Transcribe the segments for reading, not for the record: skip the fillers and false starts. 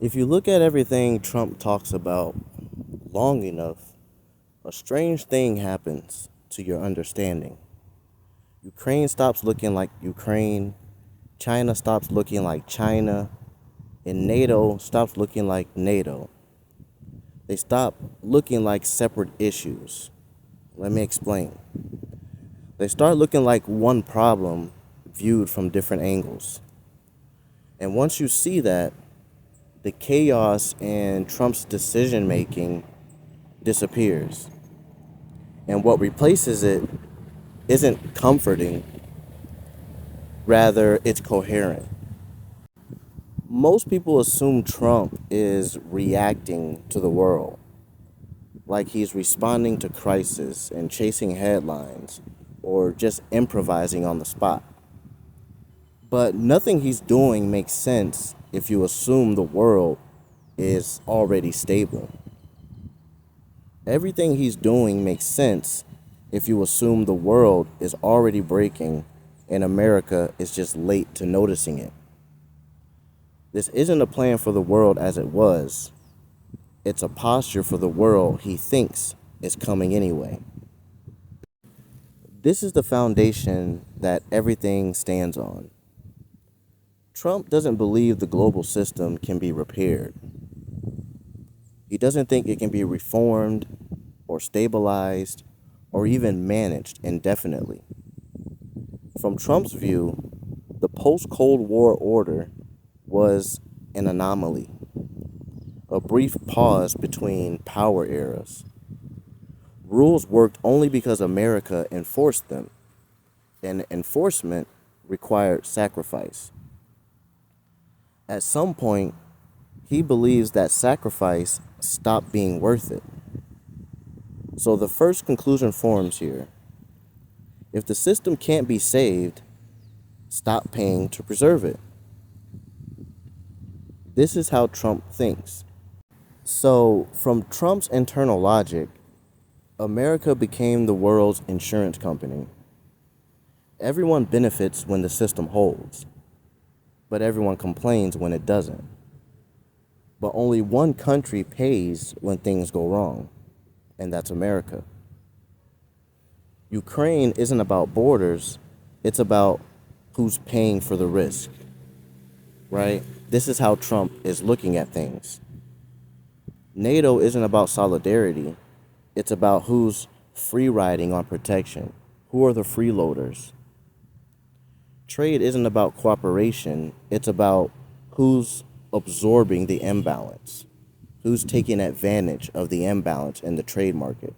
If you look at everything Trump talks about long enough, a strange thing happens to your understanding. Ukraine stops looking like Ukraine, China stops looking like China, and NATO stops looking like NATO. They stop looking like separate issues. Let me explain. They start looking like one problem viewed from different angles. And once you see that, the chaos in Trump's decision making disappears. And what replaces it isn't comforting, rather, it's coherent. Most people assume Trump is reacting to the world, like he's responding to crisis and chasing headlines or just improvising on the spot. But nothing he's doing makes sense if you assume the world is already stable. Everything he's doing makes sense if you assume the world is already breaking and America is just late to noticing it. This isn't a plan for the world as it was. It's a posture for the world he thinks is coming anyway. This is the foundation that everything stands on. Trump doesn't believe the global system can be repaired. He doesn't think it can be reformed or stabilized or even managed indefinitely. From Trump's view, the post-Cold War order was an anomaly, a brief pause between power eras. Rules worked only because America enforced them, and enforcement required sacrifice. At some point, he believes that sacrifice stopped being worth it. So the first conclusion forms here. If the system can't be saved, stop paying to preserve it. This is how Trump thinks. So, from Trump's internal logic, America became the world's insurance company. Everyone benefits when the system holds, but everyone complains when it doesn't. But only one country pays when things go wrong, and that's America. Ukraine isn't about borders, it's about who's paying for the risk, right? This is how Trump is looking at things. NATO isn't about solidarity, it's about who's free riding on protection. Who are the freeloaders? Trade isn't about cooperation, it's about who's absorbing the imbalance, who's taking advantage of the imbalance in the trade market.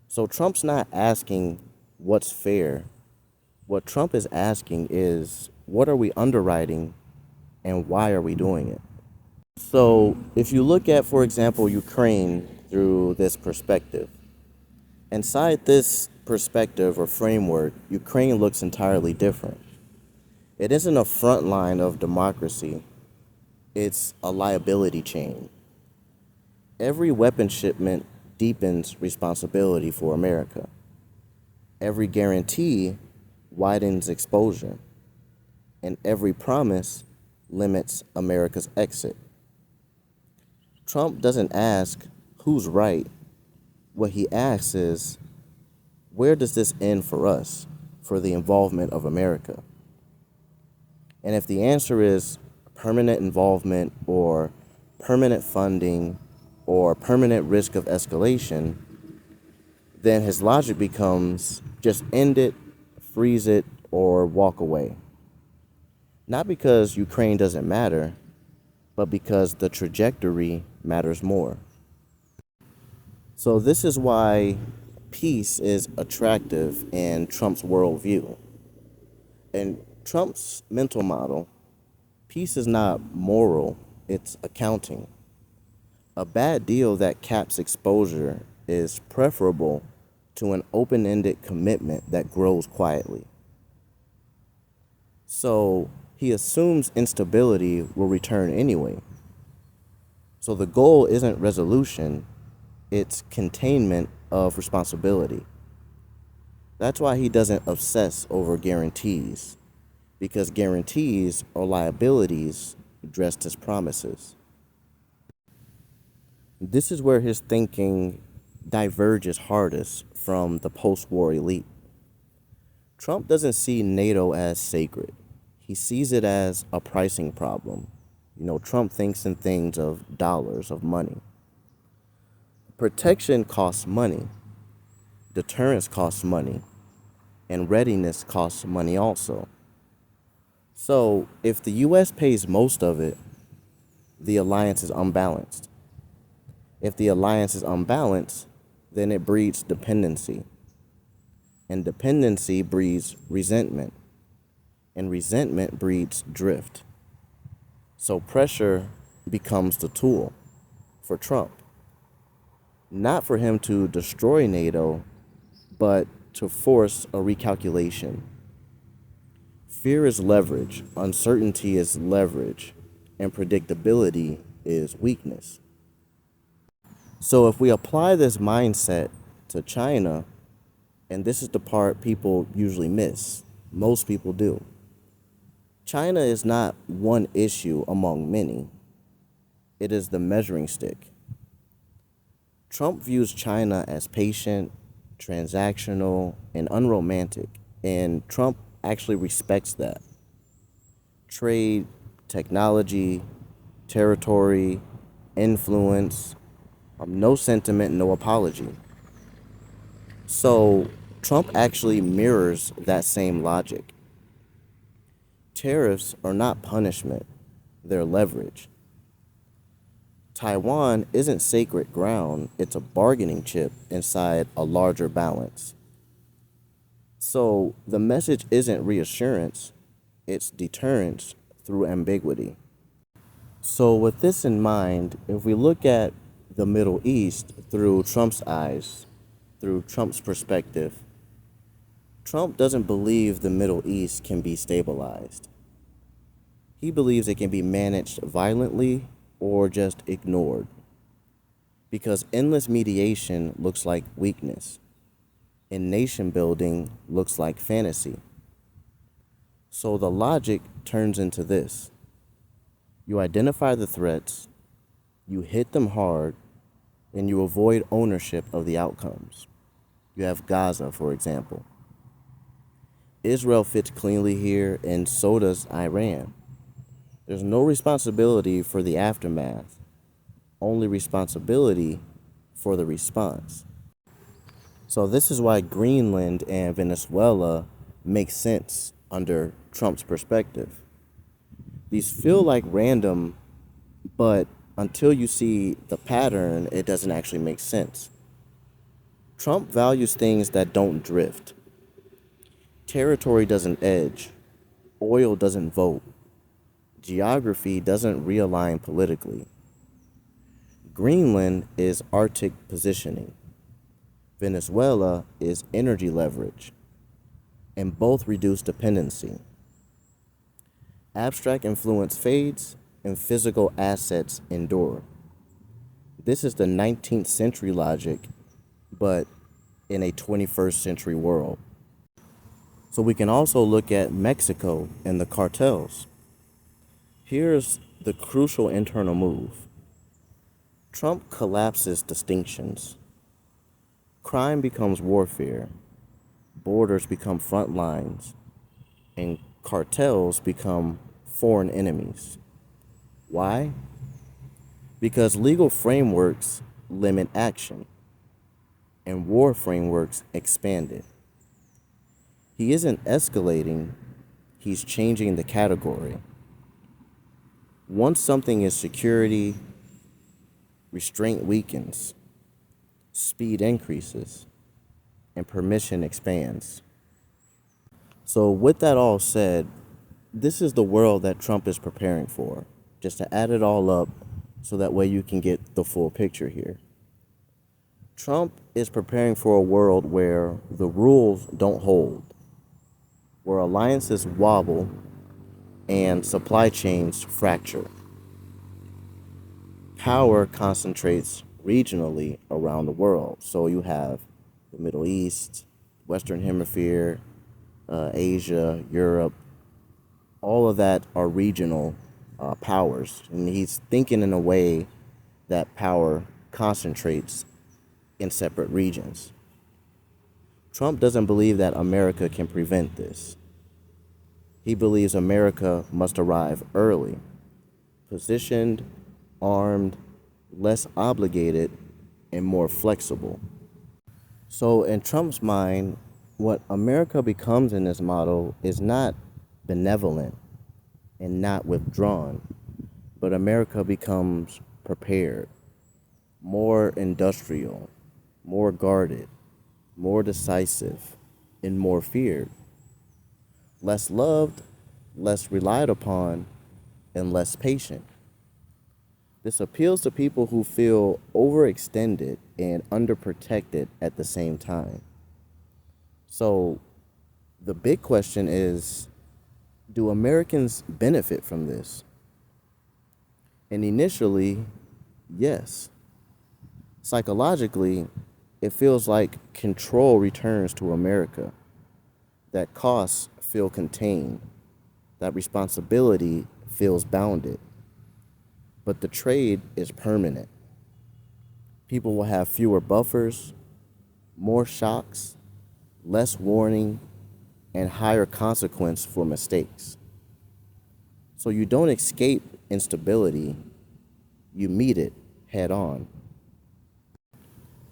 So Trump's not asking what's fair. What Trump is asking is, what are we underwriting and why are we doing it? So if you look at, for example, Ukraine through this perspective, inside this perspective or framework, Ukraine looks entirely different. It isn't a front line of democracy, it's a liability chain. Every weapon shipment deepens responsibility for America. Every guarantee widens exposure, and every promise limits America's exit. Trump doesn't ask who's right. What he asks is, where does this end for us, for the involvement of America? And if the answer is permanent involvement or permanent funding or permanent risk of escalation, then his logic becomes just end it, freeze it, or walk away. Not because Ukraine doesn't matter, but because the trajectory matters more. So this is why peace is attractive in Trump's worldview. In Trump's mental model, peace is not moral, it's accounting. A bad deal that caps exposure is preferable to an open-ended commitment that grows quietly. So he assumes instability will return anyway. So the goal isn't resolution, it's containment of responsibility. That's why he doesn't obsess over guarantees, because guarantees are liabilities dressed as promises. This is where his thinking diverges hardest from the post war elite. Trump doesn't see NATO as sacred, he sees it as a pricing problem. Trump thinks in things of dollars, of money. Protection costs money, deterrence costs money, and readiness costs money also. So if the US pays most of it, the alliance is unbalanced. If the alliance is unbalanced, then it breeds dependency. And dependency breeds resentment. And resentment breeds drift. So pressure becomes the tool for Trump. Not for him to destroy NATO, but to force a recalculation. Fear is leverage, uncertainty is leverage, and predictability is weakness. So if we apply this mindset to China, and this is the part people usually miss, most people do. China is not one issue among many. It is the measuring stick. Trump views China as patient, transactional, and unromantic, and Trump actually respects that. Trade, technology, territory, influence, no sentiment, no apology. So Trump actually mirrors that same logic. Tariffs are not punishment, they're leverage. Taiwan isn't sacred ground, it's a bargaining chip inside a larger balance. So the message isn't reassurance, it's deterrence through ambiguity. So with this in mind, if we look at the Middle East through Trump's eyes, through Trump's perspective, Trump doesn't believe the Middle East can be stabilized. He believes it can be managed violently or just ignored, because endless mediation looks like weakness, and nation building looks like fantasy. So the logic turns into this. You identify the threats, you hit them hard, and you avoid ownership of the outcomes. You have Gaza, for example. Israel fits cleanly here, and so does Iran. There's no responsibility for the aftermath, only responsibility for the response. So this is why Greenland and Venezuela make sense under Trump's perspective. These feel like random, but until you see the pattern, it doesn't actually make sense. Trump values things that don't drift. Territory doesn't edge. Oil doesn't vote. Geography doesn't realign politically. Greenland is Arctic positioning. Venezuela is energy leverage. And both reduce dependency. Abstract influence fades and physical assets endure. This is the 19th century logic, but in a 21st century world. So we can also look at Mexico and the cartels. Here's the crucial internal move. Trump collapses distinctions. Crime becomes warfare. Borders become front lines. And cartels become foreign enemies. Why? Because legal frameworks limit action, and war frameworks expand it. He isn't escalating, he's changing the category. Once something is security, restraint weakens, speed increases, and permission expands. So with that all said, this is the world that Trump is preparing for, just to add it all up so that way you can get the full picture here. Trump is preparing for a world where the rules don't hold, where alliances wobble and supply chains fracture. Power concentrates regionally around the world. So you have the Middle East, Western Hemisphere, Asia, Europe. All of that are regional powers, and he's thinking in a way that power concentrates in separate regions. Trump doesn't believe that America can prevent this. He believes America must arrive early, positioned, armed, less obligated, and more flexible. So, in Trump's mind, what America becomes in this model is not benevolent and not withdrawn, but America becomes prepared, more industrial, more guarded, more decisive, and more feared, less loved, less relied upon, and less patient. This appeals to people who feel overextended and underprotected at the same time. So the big question is, do Americans benefit from this? And initially, yes. Psychologically, it feels like control returns to America, that costs feel contained, that responsibility feels bounded. But the trade is permanent. People will have fewer buffers, more shocks, less warning, and higher consequence for mistakes. So you don't escape instability, you meet it head on.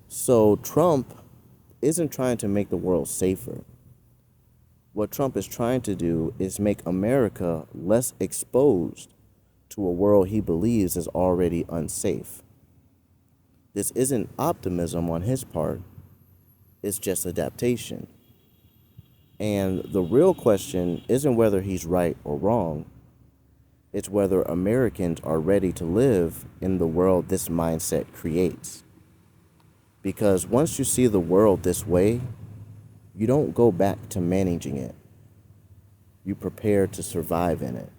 So Trump isn't trying to make the world safer. What Trump is trying to do is make America less exposed to a world he believes is already unsafe. This isn't optimism on his part, it's just adaptation. And the real question isn't whether he's right or wrong, it's whether Americans are ready to live in the world this mindset creates. Because once you see the world this way, you don't go back to managing it. You prepare to survive in it.